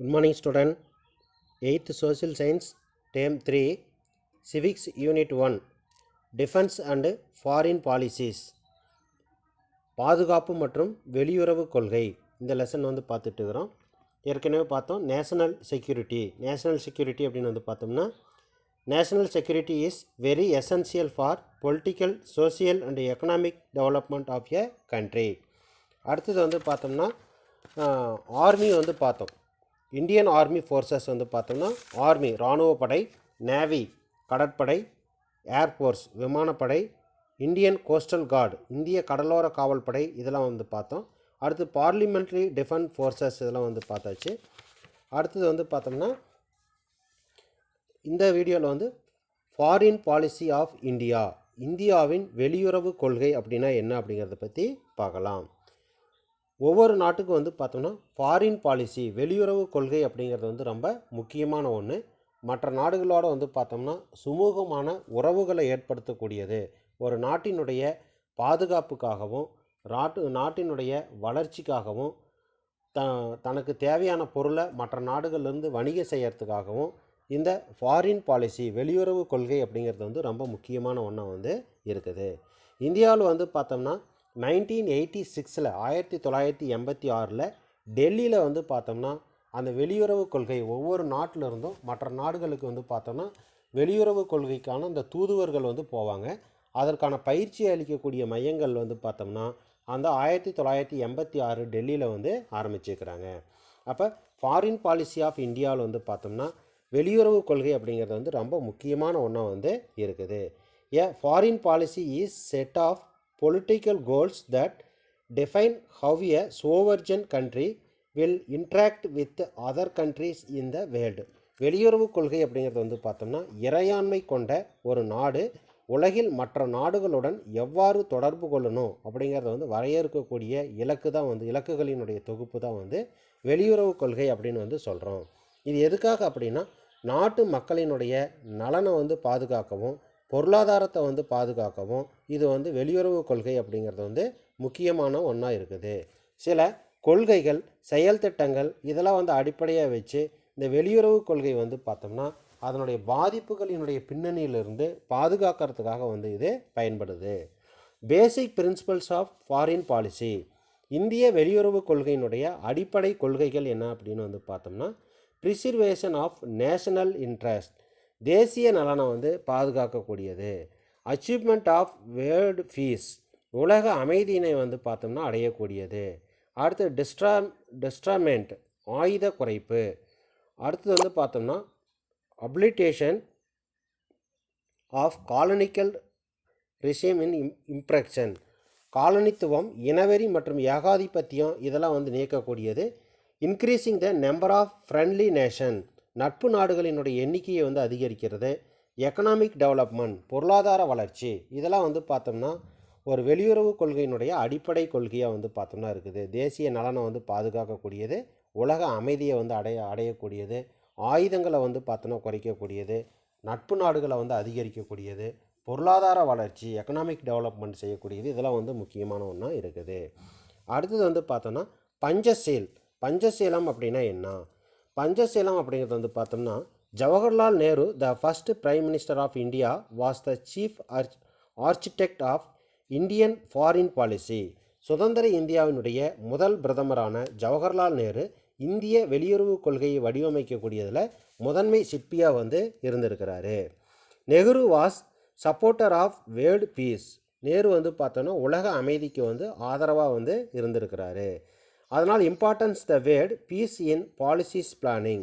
Good morning, student. 8th Social Science, Term 3, Civics Unit 1, Defense and Foreign Policies, பாதுகாப்பு மற்றும் வெளியுறவு கொள்கை. இந்த லெசன் வந்து பார்த்துட்டு இருக்கிறோம். ஏற்கனவே பார்த்தோம் நேஷனல் செக்யூரிட்டி அப்படின்னு பார்த்தோம்னா, national security is very essential for political, social and economic development of a country. அடுத்தது பார்த்தோம்னா ஆர்மி பார்த்தோம். இந்தியன் ஆர்மி ஃபோர்ஸஸ் பார்த்தோம்னா ஆர்மி இராணுவ படை, நேவி கடற்படை, ஏர்ஃபோர்ஸ் விமானப்படை, இந்தியன் கோஸ்டல் கார்டு இந்திய கடலோர காவல் படை, இதெல்லாம் பார்த்தோம். அடுத்து பார்லிமெண்ட்ரி டிஃபென்ஸ் ஃபோர்ஸஸ் இதெல்லாம் பார்த்தாச்சு. அடுத்தது பார்த்தோம்னா இந்த வீடியோவில் ஃபாரின் பாலிசி ஆஃப் இந்தியா, இந்தியாவின் வெளியுறவு கொள்கை அப்படின்னா என்ன அப்படிங்கிறத பற்றி பார்க்கலாம். ஒவ்வொரு நாட்டுக்கும் பார்த்தோம்னா ஃபாரின் பாலிசி, வெளியுறவு கொள்கை அப்படிங்கிறது ரொம்ப முக்கியமான ஒன்று. மற்ற நாடுகளோடு பார்த்தோம்னா சுமூகமான உறவுகளை ஏற்படுத்தக்கூடியது. ஒரு நாட்டினுடைய பாதுகாப்புக்காகவும் நாட்டினுடைய வளர்ச்சிக்காகவும் தனக்கு தேவையான பொருளை மற்ற நாடுகள்லேருந்து வணிகம் செய்யறதுக்காகவும் இந்த ஃபாரின் பாலிசி, வெளியுறவு கொள்கை அப்படிங்கிறது ரொம்ப முக்கியமான ஒன்றா இருக்குது. இந்தியாவில் பார்த்தோம்னா 1986 1986 டெல்லியில் பார்த்தோம்னா அந்த வெளியுறவு கொள்கை ஒவ்வொரு நாட்டிலிருந்தும் மற்ற நாடுகளுக்கு பார்த்தோம்னா வெளியுறவு கொள்கைக்கான அந்த தூதுவர்கள் போவாங்க. அதற்கான பயிற்சி அளிக்கக்கூடிய மையங்கள் பார்த்தோம்னா அந்த 1986 டெல்லியில் ஆரம்பிச்சிருக்கிறாங்க. அப்போ ஃபாரின் பாலிசி ஆஃப் இந்தியாவில் பார்த்தோம்னா வெளியுறவு கொள்கை அப்படிங்கிறது ரொம்ப முக்கியமான ஒன்றா இருக்குது. Foreign policy is set of political goals that define how a sovereign country will interact with other countries in the world. வெளியுறவு கொள்கை அப்படிங்கிறது பார்த்தோம்னா இறையாண்மை கொண்ட ஒரு நாடு உலகில் மற்ற நாடுகளுடன் எவ்வாறு தொடர்பு கொள்ளணும் அப்படிங்கிறத வரையறுக்கக்கூடிய இலக்கு தான் இலக்குகளினுடைய தொகுப்பு தான் வெளியுறவு கொள்கை அப்படின்னு சொல்கிறோம். இது எதுக்காக அப்படின்னா நாட்டு மக்களினுடைய நலனை பாதுகாக்கவும் பொருளாதாரத்தை பாதுகாக்கவும் இது வெளியுறவு கொள்கை அப்படிங்கிறது முக்கியமான ஒன்றா இருக்குது. சில கொள்கைகள், செயல் திட்டங்கள் இதெல்லாம் அடிப்படையாக வச்சு இந்த வெளியுறவு கொள்கை பார்த்தோம்னா அதனுடைய பாதிப்புகளினுடைய பின்னணியிலிருந்து பாதுகாக்கிறதுக்காக இது பயன்படுது. Basic principles of foreign policy, இந்திய வெளியுறவு கொள்கையினுடைய அடிப்படை கொள்கைகள் என்ன அப்படின்னு பார்த்தோம்னா ப்ரிசர்வேஷன் ஆஃப் நேஷனல் இன்ட்ரெஸ்ட், தேசிய நலனை பாதுகாக்கக்கூடியது. அச்சீவ்மெண்ட் ஆஃப் வேர்ல்டு பீஸ், உலக அமைதியினை பார்த்தோம்னா அடையக்கூடியது. அடுத்து டிஸ்ட்ராமெண்ட், ஆயுத குறைப்பு. அடுத்தது பார்த்தோம்னா அப்ளிட்டேஷன் ஆஃப் காலனிக்கல் ரிஷீம் இன் இம்ப்ரெக்ஷன், காலனித்துவம், இனவெறி மற்றும் ஏகாதிபத்தியம் இதெல்லாம் நீக்கக்கூடியது. Increasing the number of friendly nation, நட்பு நாடுகளினுடைய எண்ணிக்கையை அதிகரிக்கிறது. எக்கனாமிக் டெவலப்மெண்ட், பொருளாதார வளர்ச்சி இதெல்லாம் பார்த்தோம்னா ஒரு வெளியுறவு கொள்கையினுடைய அடிப்படை கொள்கையாக பார்த்தோம்னா இருக்குது. தேசிய நலனை பாதுகாக்கக்கூடியது, உலக அமைதியை அடையக்கூடியது, ஆயுதங்களை பார்த்தோம்னா குறைக்கக்கூடியது, நட்பு நாடுகளை அதிகரிக்கக்கூடியது, பொருளாதார வளர்ச்சி எக்கனாமிக் டெவலப்மெண்ட் செய்யக்கூடியது, இதெல்லாம் முக்கியமான ஒன்றா இருக்குது. அடுத்தது பார்த்தோம்னா பஞ்சசீலம் அப்படின்னா என்ன? பஞ்சசீலம் அப்படிங்கிறது பார்த்தோம்னா Jawaharlal Nehru, the first prime minister of India, was the chief architect of Indian foreign policy. சுதந்திர இந்தியாவினுடைய முதல் பிரதமரான ஜவஹர்லால் நேரு இந்திய வெளியுறவு கொள்கையை வடிவமைக்கக்கூடியதில் முதன்மை சிற்பியாக இருந்திருக்கிறாரு. Nehru was supporter of world peace, Nehru பார்த்தோன்னா உலக அமைதிக்கு ஆதரவாக இருந்திருக்கிறாரு. அதனால் importance the word peace in policies planning,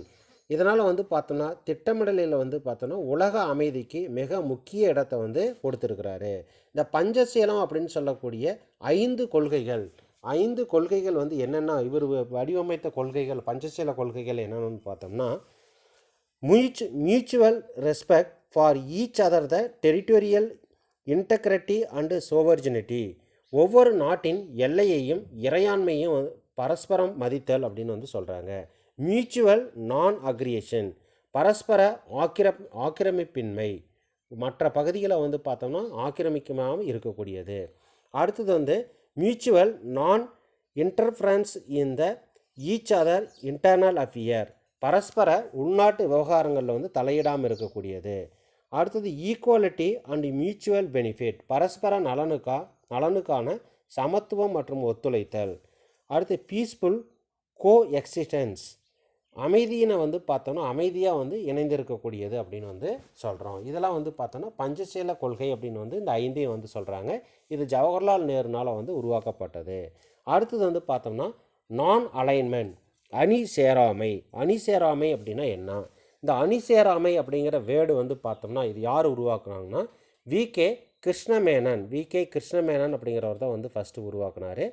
இதனால் பார்த்தோம்னா திட்டமிடலில் பார்த்தோன்னா உலக அமைதிக்கு மிக முக்கிய இடத்தை கொடுத்துருக்கிறாரு. இந்த பஞ்சசீலம் அப்படின்னு சொல்லக்கூடிய 5 கொள்கைகள் என்னென்னா இவர் வடிவமைத்த கொள்கைகள், பஞ்சசீல கொள்கைகள் என்னென்னு பார்த்தோம்னா mutual respect for each other, the territorial integrity and sovereignty, ஒவ்வொரு நாட்டின் எல்லையையும் இறையாண்மையும் பரஸ்பரம் மதித்தல் அப்படின்னு சொல்கிறாங்க. மியூச்சுவல் நான் அக்ரியேஷன், பரஸ்பர ஆக்கிரமிப்பின்மை, மற்ற பகுதிகளை பார்த்தோம்னா ஆக்கிரமிக்காமல் இருக்கக்கூடியது. அடுத்தது mutual non interference in the each other internal affair, பரஸ்பர உள்நாட்டு விவகாரங்களில் வந்து தலையிடாமல் இருக்கக்கூடியது. அடுத்தது ஈக்குவாலிட்டி அண்ட் மியூச்சுவல் பெனிஃபிட், பரஸ்பர நலனுக்கான சமத்துவம் மற்றும் ஒத்துழைத்தல். அடுத்து பீஸ்ஃபுல் கோ எக்ஸிஸ்டன்ஸ், அமைதியினை வந்து பார்த்தோன்னா அமைதியாக வந்து இணைந்திருக்கக்கூடியது அப்படின்னு வந்து சொல்கிறோம். இதெல்லாம் வந்து பார்த்தோன்னா பஞ்சசீல கொள்கை அப்படின்னு வந்து இந்த 5ஐயும் வந்து சொல்கிறாங்க. இது ஜவஹர்லால் நேருனால் வந்து உருவாக்கப்பட்டது. அடுத்தது வந்து பார்த்தோம்னா நான் அலைன்மெண்ட், அணி சேராமை. அணி சேராமை அப்படின்னா என்ன? இந்த அணி சேராமை அப்படிங்கிற வேர்டு வந்து பார்த்தோம்னா இது யார் உருவாக்குனாங்கன்னா வி.கே. கிருஷ்ணமேனன் அப்படிங்கிறவர் தான் வந்து ஃபஸ்ட்டு உருவாக்குனார்.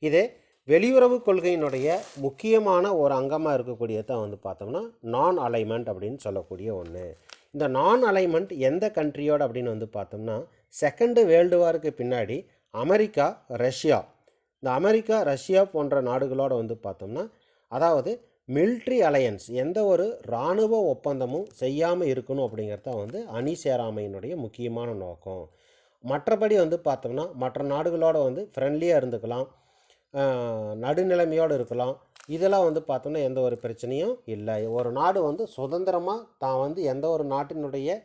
இது வெளியுறவு கொள்கையினுடைய முக்கியமான ஒரு அங்கமாக இருக்கக்கூடியதான் வந்து பார்த்தோம்னா நான் அலைன்மெண்ட் அப்படின்னு சொல்லக்கூடிய ஒன்று. இந்த நான் அலைன்மெண்ட் எந்த கண்ட்ரியோடு அப்படின்னு வந்து பார்த்தோம்னா செகண்டு வேர்ல்டு வாருக்கு பின்னாடி அமெரிக்கா, ரஷ்யா, இந்த அமெரிக்கா, ரஷ்யா போன்ற நாடுகளோடு வந்து பார்த்தோம்னா அதாவது மிலிட்ரி அலையன்ஸ், எந்த ஒரு இராணுவ ஒப்பந்தமும் செய்யாமல் இருக்கணும் அப்படிங்கிறது தான் வந்து அணி சேராமையினுடைய முக்கியமான நோக்கம். மற்றபடி வந்து பார்த்தோம்னா மற்ற நாடுகளோடு வந்து ஃப்ரெண்ட்லியாக இருந்துக்கலாம், நடுநிலைமையோடு இருக்கலாம். இதெல்லாம் வந்து பார்த்தோம்னா எந்த ஒரு பிரச்சனையும் இல்லை. ஒரு நாடு வந்து சுதந்திரமாக தான் வந்து எந்த ஒரு நாட்டினுடைய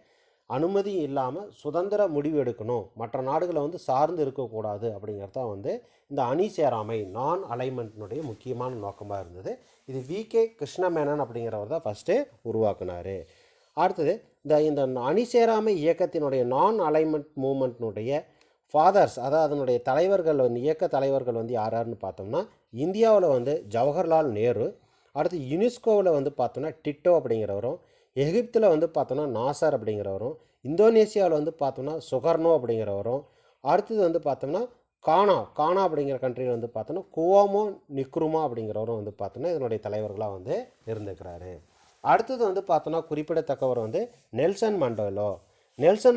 அனுமதியும் இல்லாமல் சுதந்திர முடிவு எடுக்கணும், மற்ற நாடுகளை வந்து சார்ந்து இருக்கக்கூடாது அப்படிங்கிறது தான் வந்து இந்த அணி சேராமை நான் அலைன்மெண்ட்டினுடைய முக்கியமான நோக்கமாக இருந்தது. இது வி.கே. கிருஷ்ணமேனன் அப்படிங்கிறவர் தான் ஃபஸ்ட்டு உருவாக்குனார். அடுத்தது இந்த அணி சேராமை இயக்கத்தினுடைய நான் அலைன்மெண்ட் மூமெண்ட்னுடைய ஃபாதர்ஸ், அதாவது அதனுடைய தலைவர்கள் வந்து இயக்க தலைவர்கள் வந்து யாருன்னு பார்த்தோம்னா இந்தியாவில் வந்து ஜவஹர்லால் நேரு, அடுத்து யுனெஸ்கோவில் வந்து பார்த்தோம்னா டிட்டோ அப்படிங்கிறவரும், எகிப்தில் வந்து பார்த்தோன்னா நாசர் அப்படிங்கிறவரும், இந்தோனேசியாவில் வந்து பார்த்தோம்னா சுகர்னோ அப்படிங்கிறவரும், அடுத்தது வந்து பார்த்தோம்னா கானா அப்படிங்கிற கண்ட்ரியில் வந்து பார்த்தோன்னா குவாமோ நிக்ருமா அப்படிங்கிறவரும் வந்து பார்த்தோன்னா இதனுடைய தலைவர்களாக வந்து இருந்துக்கிறாரு. அடுத்தது வந்து பார்த்தோன்னா குறிப்பிடத்தக்கவர் வந்து நெல்சன்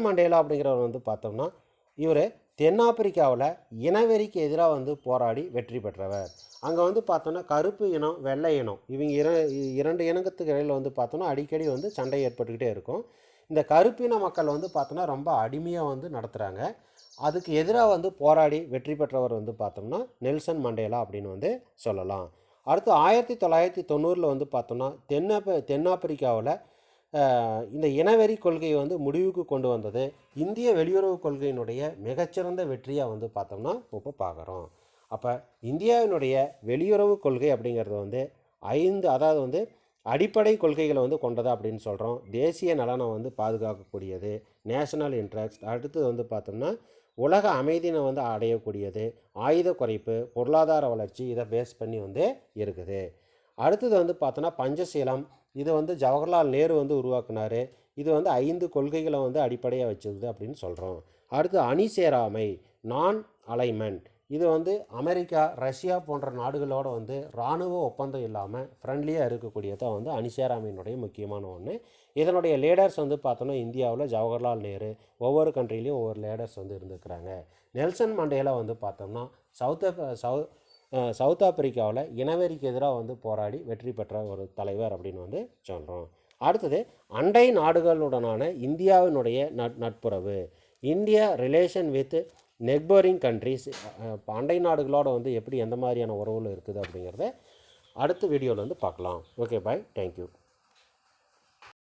மண்டேலா அப்படிங்கிறவர் வந்து பார்த்தோம்னா இவர் தென்னாப்பிரிக்காவில் இனவெறிக்கு எதிராக வந்து போராடி வெற்றி பெற்றவர். அங்கே வந்து பார்த்தோன்னா கருப்பு இனம், வெள்ளை இனம், இவங்க இரண்டு இனத்துக்கு இடையில் வந்து பார்த்தோன்னா அடிக்கடி வந்து சண்டை ஏற்பட்டுக்கிட்டே இருக்கும். இந்த கருப்பின மக்கள் வந்து பார்த்தோன்னா ரொம்ப அடிமையாக வந்து நடத்துகிறாங்க. அதுக்கு எதிராக வந்து போராடி வெற்றி பெற்றவர் வந்து பார்த்தோம்னா நெல்சன் மண்டேலா அப்படின்னு வந்து சொல்லலாம். அடுத்து 1990 வந்து பார்த்தோம்னா தென்னாப்பிரிக்காவில் இந்த இனவெறி கொள்கையை வந்து முடிவுக்கு கொண்டு வந்தது இந்திய வெளியுறவு கொள்கையினுடைய மிகச்சிறந்த வெற்றியாக வந்து பார்த்தோம்னா இப்போ பார்க்குறோம். அப்போ இந்தியாவினுடைய வெளியுறவு கொள்கை அப்படிங்கிறது வந்து 5 அதாவது வந்து அடிப்படை கொள்கைகளை வந்து கொண்டதா அப்படின்னு சொல்கிறோம். தேசிய நலனை வந்து பாதுகாக்கக்கூடியது, நேஷனல் இன்ட்ரெஸ்ட், அடுத்தது வந்து பார்த்தோம்னா உலக அமைதியை வந்து அடையக்கூடியது, ஆயுத குறைப்பு, பொருளாதார வளர்ச்சி, இதை பேஸ் பண்ணி வந்து இருக்குது. அடுத்தது வந்து பார்த்தோன்னா பஞ்சசீலம், இது வந்து ஜவஹர்லால் நேரு வந்து உருவாக்குனார். இது வந்து 5 கொள்கைகளை வந்து அடிப்படையாக வச்சுருது அப்படின்னு சொல்கிறோம். அடுத்து அணி சேராமை நான் அலைன்மெண்ட், இது வந்து அமெரிக்கா, ரஷ்யா போன்ற நாடுகளோடு வந்து இராணுவ ஒப்பந்தம் இல்லாமல் ஃப்ரெண்ட்லியாக இருக்கக்கூடியதான் வந்து அணி சேராமையினுடைய முக்கியமான ஒன்று. இதனுடைய லீடர்ஸ் வந்து பார்த்தோன்னா இந்தியாவில் ஜவஹர்லால் நேரு, ஒவ்வொரு கண்ட்ரிலையும் ஒவ்வொரு லீடர்ஸ் வந்து இருந்துக்கிறாங்க. நெல்சன் மண்டேலா வந்து பார்த்தோம்னா சவுத் ஆப்பிரிக்காவில் இனவெறிக்கு எதிராக வந்து போராடி வெற்றி பெற்ற ஒரு தலைவர் அப்படின்னு வந்து சொல்கிறோம். அடுத்தது அண்டை நாடுகளுடனான இந்தியாவினுடைய நட்புறவு, இந்தியா ரிலேஷன் வித் நெக்பரிங் கண்ட்ரிஸ், அண்டை நாடுகளோடு வந்து எப்படி எந்த மாதிரியான உறவுகள் இருக்குது அப்படிங்கிறத அடுத்த வீடியோவில் வந்து பார்க்கலாம். ஓகே, பாய், தேங்க்யூ.